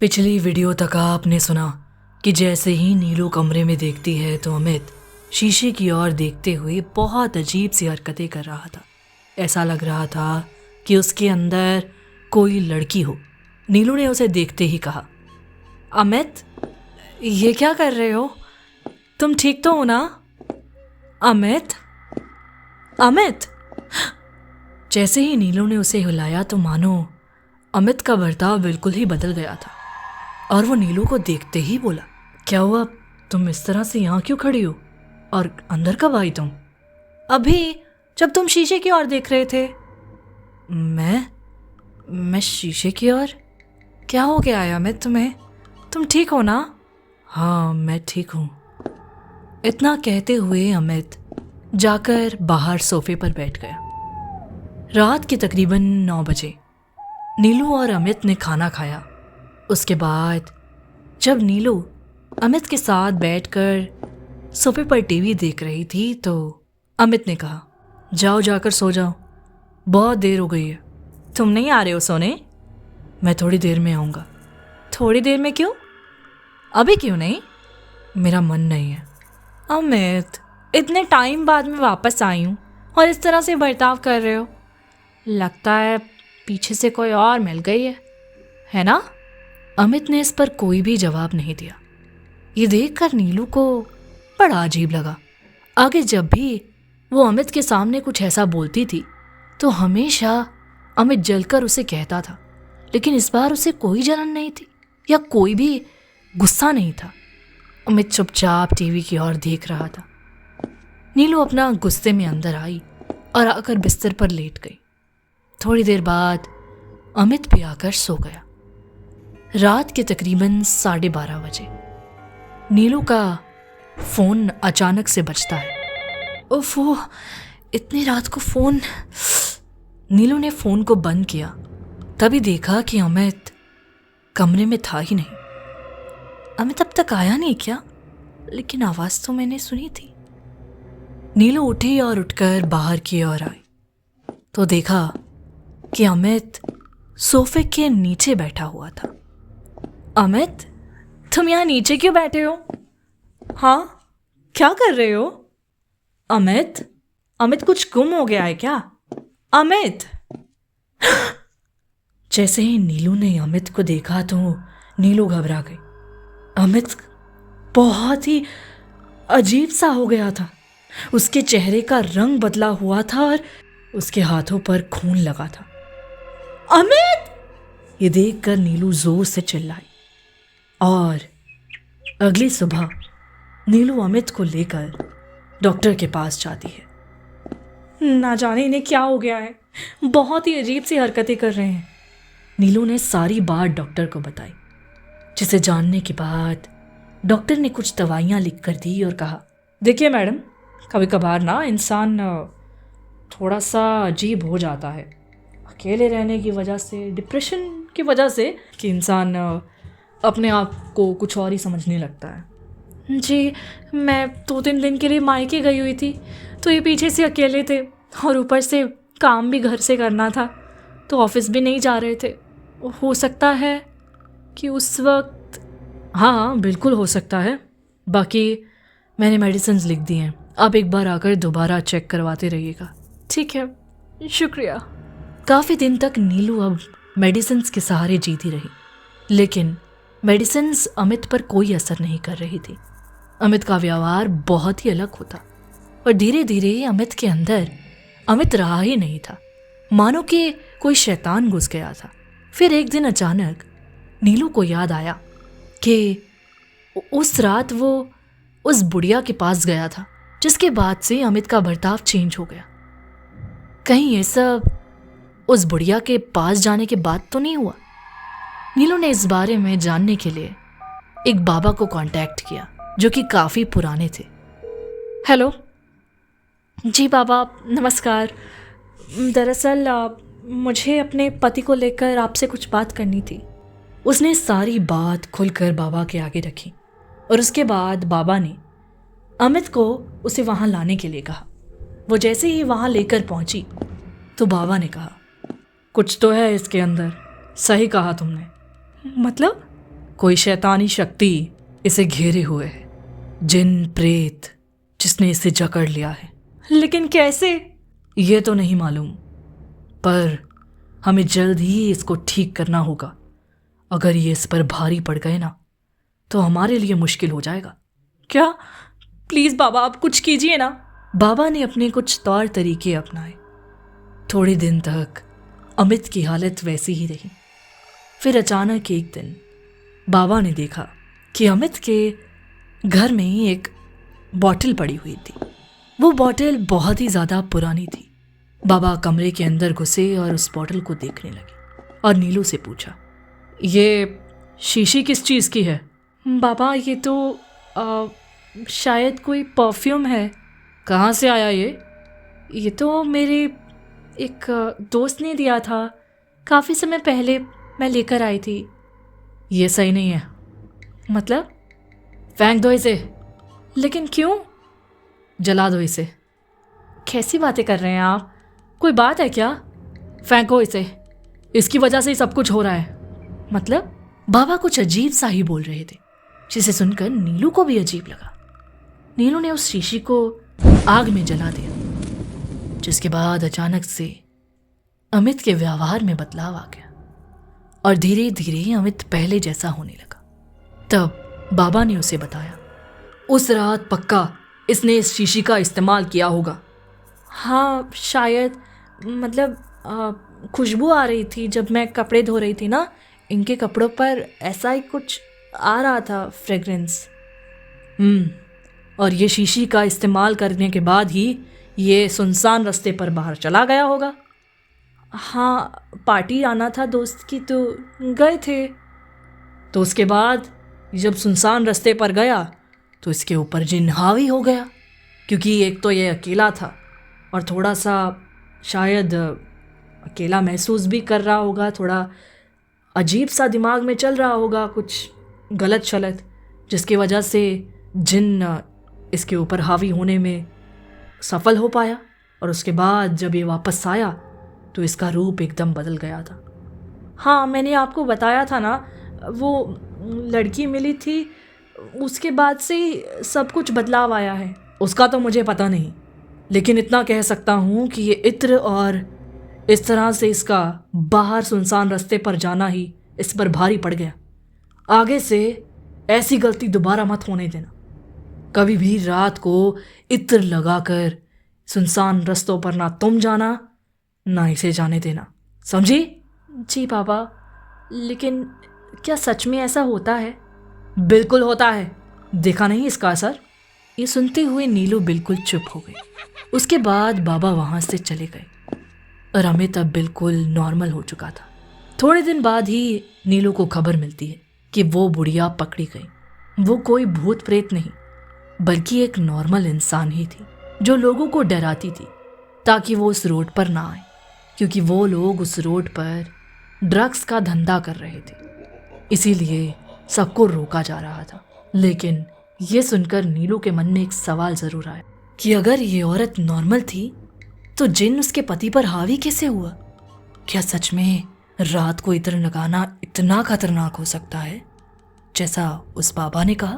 पिछली वीडियो तक आपने सुना कि जैसे ही नीलू कमरे में देखती है तो अमित शीशे की ओर देखते हुए बहुत अजीब सी हरकतें कर रहा था। ऐसा लग रहा था कि उसके अंदर कोई लड़की हो। नीलू ने उसे देखते ही कहा, अमित, ये क्या कर रहे हो? तुम ठीक तो हो ना? अमित, अमित। जैसे ही नीलू ने उसे हिलाया तो मानो अमित का बर्ताव बिल्कुल ही बदल गया था और वो नीलू को देखते ही बोला, क्या हुआ? तुम इस तरह से यहाँ क्यों खड़ी हो? और अंदर कब आई तुम? अभी, जब तुम शीशे की ओर देख रहे थे। मैं शीशे की ओर? क्या हो गया है अमित तुम्हें? तुम ठीक हो ना? हाँ, मैं ठीक हूँ। इतना कहते हुए अमित जाकर बाहर सोफे पर बैठ गया। रात के तकरीबन 9 बजे नीलू और अमित ने खाना खाया। उसके बाद जब नीलू अमित के साथ बैठकर सोफे पर टीवी देख रही थी तो अमित ने कहा, जाओ जाकर सो जाओ, बहुत देर हो गई है। तुम नहीं आ रहे हो सोने? मैं थोड़ी देर में आऊँगा। थोड़ी देर में क्यों? अभी क्यों नहीं? मेरा मन नहीं है। अमित, इतने टाइम बाद मैं वापस आई हूँ और इस तरह से बर्ताव कर रहे हो। लगता है पीछे से कोई और मिल गई है ना? अमित ने इस पर कोई भी जवाब नहीं दिया। ये देखकर नीलू को बड़ा अजीब लगा। आगे जब भी वो अमित के सामने कुछ ऐसा बोलती थी तो हमेशा अमित जलकर उसे कहता था, लेकिन इस बार उसे कोई जलन नहीं थी या कोई भी गुस्सा नहीं था। अमित चुपचाप टीवी की ओर देख रहा था। नीलू अपना गुस्से में अंदर आई और आकर बिस्तर पर लेट गई। थोड़ी देर बाद अमित भी आकर सो गया। रात के तकरीबन 12:30 बजे नीलू का फोन अचानक से बजता है। ओफो, इतनी रात को फोन। नीलू ने फोन को बंद किया, तभी देखा कि अमित कमरे में था ही नहीं। अमित अब तक आया नहीं क्या? लेकिन आवाज तो मैंने सुनी थी। नीलू उठी और उठकर बाहर की ओर आई तो देखा कि अमित सोफे के नीचे बैठा हुआ था। अमित, तुम यहाँ नीचे क्यों बैठे हो? हाँ, क्या कर रहे हो? अमित, अमित कुछ गुम हो गया है क्या? अमित। जैसे ही नीलू ने अमित को देखा तो नीलू घबरा गई। अमित बहुत ही अजीब सा हो गया था। उसके चेहरे का रंग बदला हुआ था और उसके हाथों पर खून लगा था। अमित! ये देखकर नीलू जोर से चिल्लाई और अगली सुबह नीलू अमित को लेकर डॉक्टर के पास जाती है। ना जाने इन्हें क्या हो गया है, बहुत ही अजीब सी हरकतें कर रहे हैं। नीलू ने सारी बात डॉक्टर को बताई, जिसे जानने के बाद डॉक्टर ने कुछ दवाइयाँ लिख कर दी और कहा, देखिए मैडम, कभी कभार ना इंसान थोड़ा सा अजीब हो जाता है। अकेले रहने की वजह से, डिप्रेशन की वजह से कि इंसान अपने आप को कुछ और ही समझने लगता है। जी, मैं 2-3 दिन के लिए मायके गई हुई थी तो ये पीछे से अकेले थे और ऊपर से काम भी घर से करना था तो ऑफिस भी नहीं जा रहे थे। हो सकता है कि उस वक्त। हाँ, बिल्कुल हो सकता है। बाकी मैंने मेडिसिन्स लिख दी हैं, आप एक बार आकर दोबारा चेक करवाते रहिएगा। ठीक है, शुक्रिया। काफ़ी दिन तक नीलू अब मेडिसिन्स के सहारे जीती रही, लेकिन मेडिसिन्स अमित पर कोई असर नहीं कर रही थी। अमित का व्यवहार बहुत ही अलग होता और धीरे धीरे अमित के अंदर अमित रहा ही नहीं था, मानो कि कोई शैतान घुस गया था। फिर एक दिन अचानक नीलू को याद आया कि उस रात वो उस बुढ़िया के पास गया था, जिसके बाद से अमित का बर्ताव चेंज हो गया। कहीं ये सब उस बुढ़िया के पास जाने के बाद तो नहीं हुआ? नीलू ने इस बारे में जानने के लिए एक बाबा को कांटेक्ट किया, जो कि काफ़ी पुराने थे। हेलो जी बाबा, नमस्कार। दरअसल मुझे अपने पति को लेकर आपसे कुछ बात करनी थी। उसने सारी बात खुलकर बाबा के आगे रखी और उसके बाद बाबा ने अमित को उसे वहाँ लाने के लिए कहा। वो जैसे ही वहाँ लेकर पहुँची तो बाबा ने कहा, कुछ तो है इसके अंदर। सही कहा तुमने। मतलब? कोई शैतानी शक्ति इसे घेरे हुए है, जिन प्रेत जिसने इसे जकड़ लिया है। लेकिन कैसे? ये तो नहीं मालूम, पर हमें जल्द ही इसको ठीक करना होगा। अगर ये इस पर भारी पड़ गए ना तो हमारे लिए मुश्किल हो जाएगा। क्या? प्लीज बाबा, आप कुछ कीजिए ना। बाबा ने अपने कुछ तौर तरीके अपनाए। थोड़े दिन तक अमित की हालत वैसी ही रही। फिर अचानक एक दिन बाबा ने देखा कि अमित के घर में ही एक बॉटल पड़ी हुई थी। वो बॉटल बहुत ही ज़्यादा पुरानी थी। बाबा कमरे के अंदर घुसे और उस बॉटल को देखने लगे और नीलू से पूछा, ये शीशी किस चीज़ की है? बाबा, ये तो शायद कोई परफ्यूम है। कहाँ से आया ये? ये तो मेरे एक दोस्त ने दिया था, काफ़ी समय पहले मैं लेकर आई थी। ये सही नहीं है। मतलब? फेंक दो इसे। लेकिन क्यों? जला दो इसे। कैसी बातें कर रहे हैं आप? कोई बात है क्या? फेंको इसे, इसकी वजह से ही सब कुछ हो रहा है। मतलब? बाबा कुछ अजीब सा ही बोल रहे थे, जिसे सुनकर नीलू को भी अजीब लगा। नीलू ने उस शीशी को आग में जला दिया, जिसके बाद अचानक से अमित के व्यवहार में बदलाव आ गया और धीरे धीरे अमित पहले जैसा होने लगा। तब बाबा ने उसे बताया, उस रात पक्का इसने इस शीशी का इस्तेमाल किया होगा। हाँ शायद, मतलब खुशबू आ रही थी जब मैं कपड़े धो रही थी ना, इनके कपड़ों पर ऐसा ही कुछ आ रहा था, फ्रेग्रेंस। और ये शीशी का इस्तेमाल करने के बाद ही ये सुनसान रास्ते पर बाहर चला गया होगा। हाँ, पार्टी आना था दोस्त की तो गए थे। तो उसके बाद जब सुनसान रास्ते पर गया तो इसके ऊपर जिन हावी हो गया, क्योंकि एक तो ये अकेला था और थोड़ा सा शायद अकेला महसूस भी कर रहा होगा, थोड़ा अजीब सा दिमाग में चल रहा होगा कुछ गलत शलत, जिसकी वजह से जिन इसके ऊपर हावी होने में सफल हो पाया। और उसके बाद जब ये वापस आया तो इसका रूप एकदम बदल गया था। हाँ, मैंने आपको बताया था ना, वो लड़की मिली थी, उसके बाद से ही सब कुछ बदलाव आया है। उसका तो मुझे पता नहीं, लेकिन इतना कह सकता हूँ कि ये इत्र और इस तरह से इसका बाहर सुनसान रास्ते पर जाना ही इस पर भारी पड़ गया। आगे से ऐसी गलती दोबारा मत होने देना। कभी भी रात को इत्र लगाकर सुनसान रास्तों पर ना तुम जाना ना इसे जाने देना, समझी? जी बाबा, लेकिन क्या सच में ऐसा होता है? बिल्कुल होता है, देखा नहीं इसका असर? ये सुनते हुए नीलू बिल्कुल चुप हो गई। उसके बाद बाबा वहाँ से चले गए और अमित अब बिल्कुल नॉर्मल हो चुका था। थोड़े दिन बाद ही नीलू को खबर मिलती है कि वो बुढ़िया पकड़ी गई। वो कोई भूत प्रेत नहीं, बल्कि एक नॉर्मल इंसान ही थी, जो लोगों को डराती थी ताकि वो उस रोड पर ना आए, क्योंकि वो लोग उस रोड पर ड्रग्स का धंधा कर रहे थे, इसीलिए सबको रोका जा रहा था। लेकिन ये सुनकर नीलू के मन में एक सवाल जरूर आया कि अगर ये औरत नॉर्मल थी तो जिन उसके पति पर हावी कैसे हुआ? क्या सच में रात को इत्र लगाना इतना खतरनाक हो सकता है जैसा उस बाबा ने कहा?